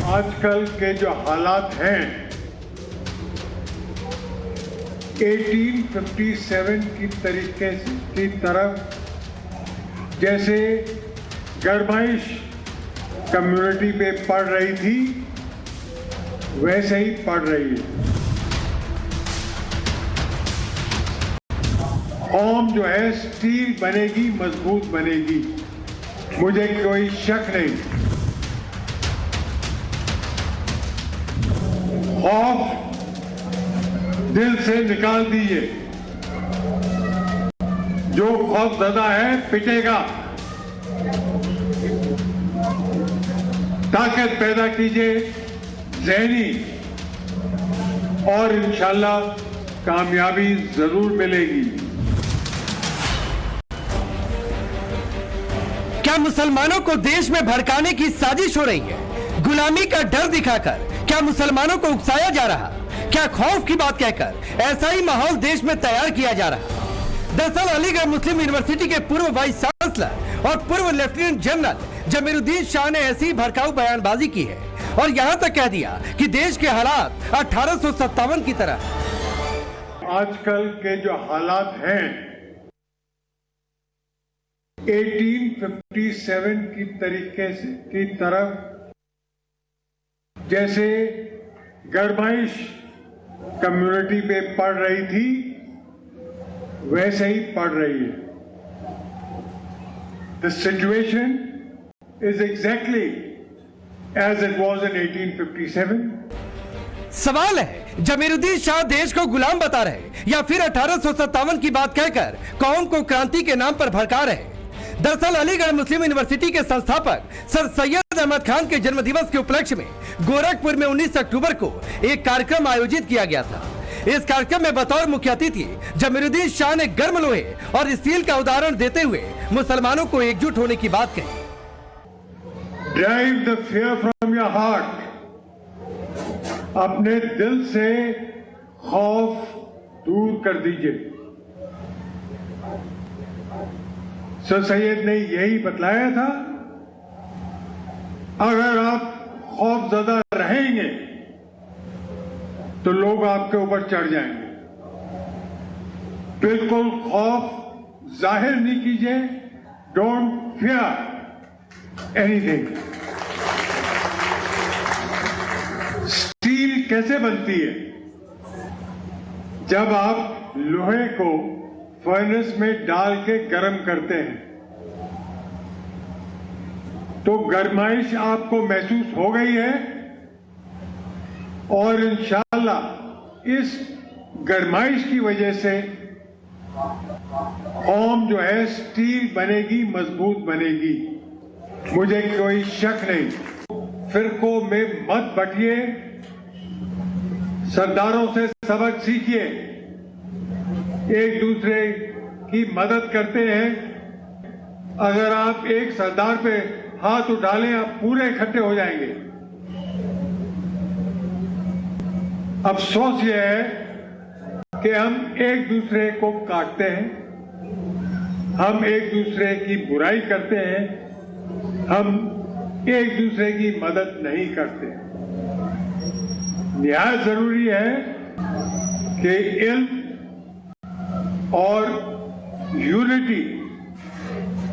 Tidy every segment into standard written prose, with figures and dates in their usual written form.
आजकल के जो हालात हैं 1857 की तरीके की तरफ जैसे गरमाइश कम्युनिटी पे पड़ रही थी वैसे ही पड़ रही है। कौम जो है स्टील बनेगी, मजबूत बनेगी, मुझे कोई शक नहीं। खौफ दिल से निकाल दीजिए। जो खौफजदा है पिटेगा। ताकत पैदा कीजिए ज़हनी, और इंशाल्लाह कामयाबी जरूर मिलेगी। क्या मुसलमानों को देश में भड़काने की साजिश हो रही है? गुलामी का डर दिखाकर क्या मुसलमानों को उकसाया जा रहा? क्या खौफ की बात कहकर ऐसा ही माहौल देश में तैयार किया जा रहा? दरअसल अलीगढ़ मुस्लिम यूनिवर्सिटी के पूर्व वाइस चांसलर और पूर्व लेफ्टिनेंट जनरल जमीरुद्दीन शाह ने ऐसी भड़काऊ बयानबाजी की है और यहां तक कह दिया कि देश के हालात 1857 की तरह। आजकल के जो हालात हैं 1857 की तरीके की तरफ जैसे गरमाइश कम्युनिटी पे पड़ रही थी वैसे ही पड़ रही है। The situation is exactly as it was in 1857. सवाल है, जमीरुद्दीन शाह देश को गुलाम बता रहे या फिर 1857 की बात कहकर कौम को क्रांति के नाम पर भड़का रहे? दरअसल अलीगढ़ मुस्लिम यूनिवर्सिटी के संस्थापक सर सैयद अहमद खान के जन्मदिवस के उपलक्ष्य में गोरखपुर में 19 अक्टूबर को एक कार्यक्रम आयोजित किया गया था। इस कार्यक्रम में बतौर मुख्य अतिथि जमीरुद्दीन शाह ने गर्म लोहे और स्टील का उदाहरण देते हुए मुसलमानों को एकजुट होने की बात कही। Drive the fear from your heart. अपने दिल से खौफ दूर कर दीजिए। सर सैयद ने यही बतलाया था, अगर आप खौफजदा रहेंगे तो लोग आपके ऊपर चढ़ जाएंगे। बिल्कुल खौफ जाहिर नहीं कीजिए। Don't fear anything. स्टील कैसे बनती है? जब आप लोहे को फर्नेस में डाल के गर्म करते हैं तो गरमाइश आपको महसूस हो गई है, और इंशाअल्लाह इस गरमाइश की वजह से कौम जो है स्टील बनेगी, मजबूत बनेगी, मुझे कोई शक नहीं। फिरकों में मत बटिए, सरदारों से सबक सीखिए, एक दूसरे की मदद करते हैं। अगर आप एक सरदार पे हाथ उठा लें आप पूरे इकट्ठे हो जाएंगे। अफसोस यह है कि हम एक दूसरे को काटते हैं, हम एक दूसरे की बुराई करते हैं, हम एक दूसरे की मदद नहीं करते। निहायत जरूरी है कि इल्म और यूनिटी,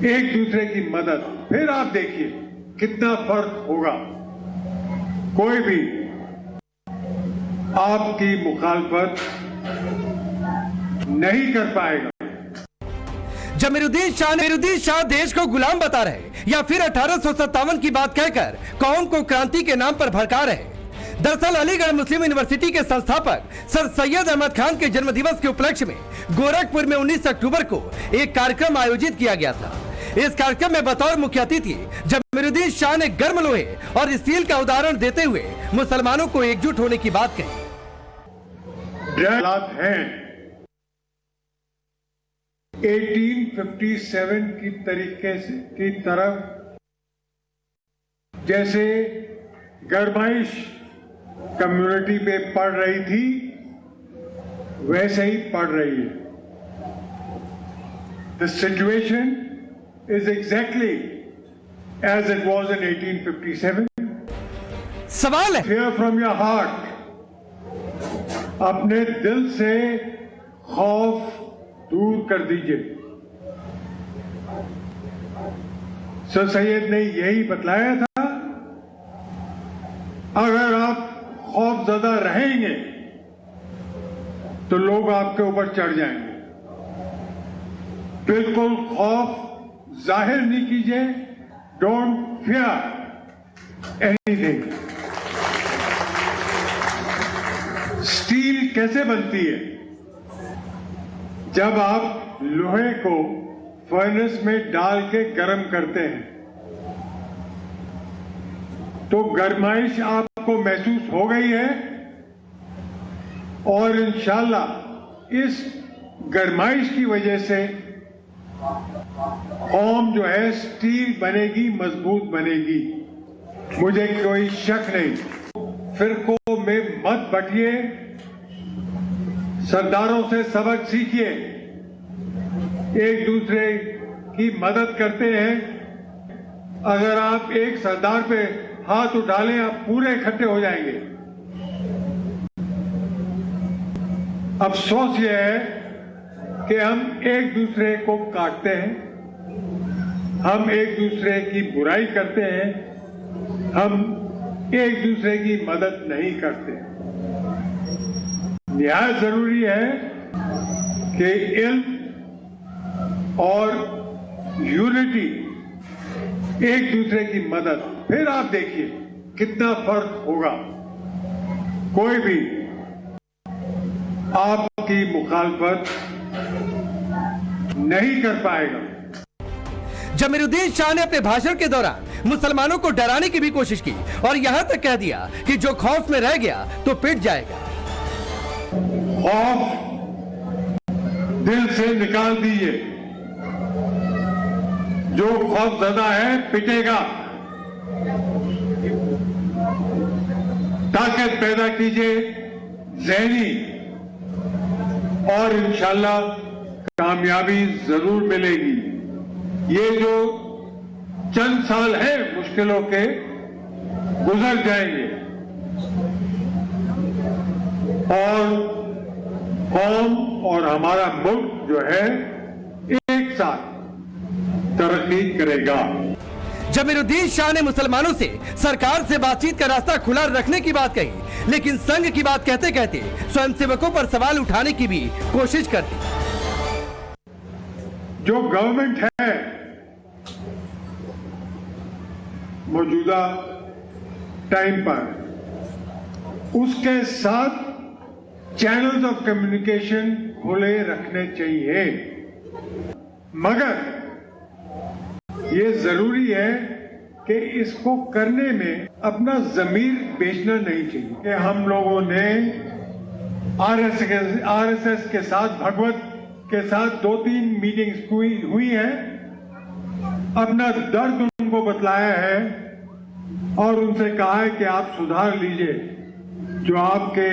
एक दूसरे की मदद, फिर आप देखिए कितना फर्क होगा। कोई भी आपकी मुखालफत नहीं कर पाएगा। जमीरुद्दीन शाह देश को गुलाम बता रहे या फिर 1857 की बात कहकर कौम को क्रांति के नाम पर भड़का रहे? दरअसल अलीगढ़ मुस्लिम यूनिवर्सिटी के संस्थापक सर सैयद अहमद खान के जन्मदिवस के उपलक्ष्य में गोरखपुर में 19 अक्टूबर को एक कार्यक्रम आयोजित किया गया था। इस कार्यक्रम में बतौर मुख्य अतिथि जमीरुद्दीन शाह ने गर्म लोहे और स्टील का उदाहरण देते हुए मुसलमानों को एकजुट होने की बात कही। हालात हैं 1857 की तरीके की तरफ जैसे गरमाइश कम्युनिटी पे पड़ रही थी वैसे ही पड़ रही है। The situation is exactly as it was in 1857. सवाल है fear from your heart. अपने दिल से खौफ दूर कर दीजिए। सर सैयद ने यही बतलाया था, अगर आप खौफजदा रहेंगे तो लोग आपके ऊपर चढ़ जाएंगे। बिल्कुल खौफ जाहिर नहीं कीजिए। Don't fear anything. स्टील कैसे बनती है? जब आप लोहे को फर्नेस में डाल के गर्म करते हैं तो गर्माइश आपको महसूस हो गई है, और इंशाल्लाह इस गर्माइश की वजह से कौम जो है स्टील बनेगी, मजबूत बनेगी। मुझे कोई शक नहीं। फिरकों में मत बटिए, सरदारों से सबक सीखिए, एक दूसरे की मदद करते हैं। अगर आप एक सरदार पे हाथ उठा लें, आप पूरे इकट्ठे हो जाएंगे। अफसोस यह है कि हम एक दूसरे को काटते हैं, हम एक दूसरे की बुराई करते हैं, हम एक दूसरे की मदद नहीं करते। निहायत जरूरी है कि इल्म और यूनिटी, एक दूसरे की मदद, फिर आप देखिए कितना फर्क होगा। कोई भी आपकी मुखालफत नहीं कर पाएगा। जमीरुद्दीन शाह ने अपने भाषण के दौरान मुसलमानों को डराने की भी कोशिश की और यहां तक कह दिया कि जो खौफ में रह गया तो पिट जाएगा। खौफ दिल से निकाल दीजिए। जो खौफ ज़्यादा है पिटेगा। ताकत पैदा कीजिए ज़हनी, और इंशाल्लाह कामयाबी जरूर मिलेगी। ये जो चंद साल हैं मुश्किलों के, गुजर जाएंगे और कौम और हमारा मुल्क जो है एक साथ तरक्की करेगा। जमीरुद्दीन शाह ने मुसलमानों से सरकार से बातचीत का रास्ता खुला रखने की बात कही, लेकिन संघ की बात कहते कहते स्वयंसेवकों पर सवाल उठाने की भी कोशिश कर दी। जो गवर्नमेंट है मौजूदा टाइम पर, उसके साथ चैनल्स ऑफ कम्युनिकेशन खुले रखने चाहिए, मगर ये जरूरी है कि इसको करने में अपना जमीर बेचना नहीं चाहिए। कि हम लोगों ने आरएसएस के साथ, भगवत के साथ 2-3 मीटिंग्स हुई हैं, अपना दर्द उनको बतलाया है और उनसे कहा है कि आप सुधार लीजिए, जो आपके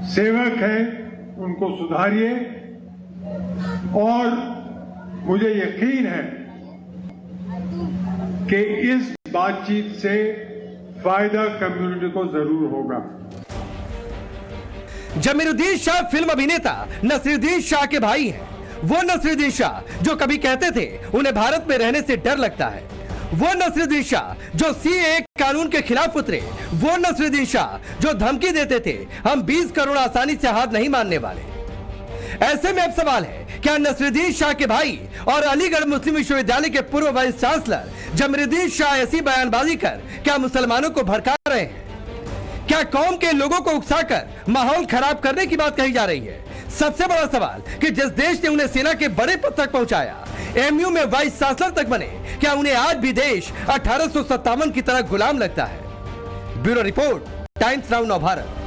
सेवक हैं उनको सुधारिए। और मुझे यकीन है कि इस बातचीत से फायदा कम्युनिटी को जरूर होगा। जमीरुद्दीन शाह फिल्म अभिनेता नसीरुद्दीन शाह के भाई हैं। वो नसीरुद्दीन शाह जो कभी कहते थे उन्हें भारत में रहने से डर लगता है, वो नसीरुद्दीन शाह जो सीएए कानून के खिलाफ उतरे, वो नसीरुद्दीन शाह जो धमकी देते थे हम 20 करोड़ आसानी से हाथ नहीं मानने वाले। ऐसे में अब सवाल है, क्या नसीरुद्दीन शाह के भाई और अलीगढ़ मुस्लिम विश्वविद्यालय के पूर्व वाइस चांसलर जमीरुद्दीन शाह ऐसी बयानबाजी कर क्या मुसलमानों को भड़का रहे हैं? क्या कौम के लोगों को उकसाकर माहौल खराब करने की बात कही जा रही है? सबसे बड़ा सवाल कि जिस देश ने उन्हें सेना के बड़े पद तक पहुंचाया, एमयू में वाइस चांसलर तक बने, क्या उन्हें आज भी देश 1857 की तरह गुलाम लगता है? ब्यूरो रिपोर्ट, टाइम्स नाउ नव भारत।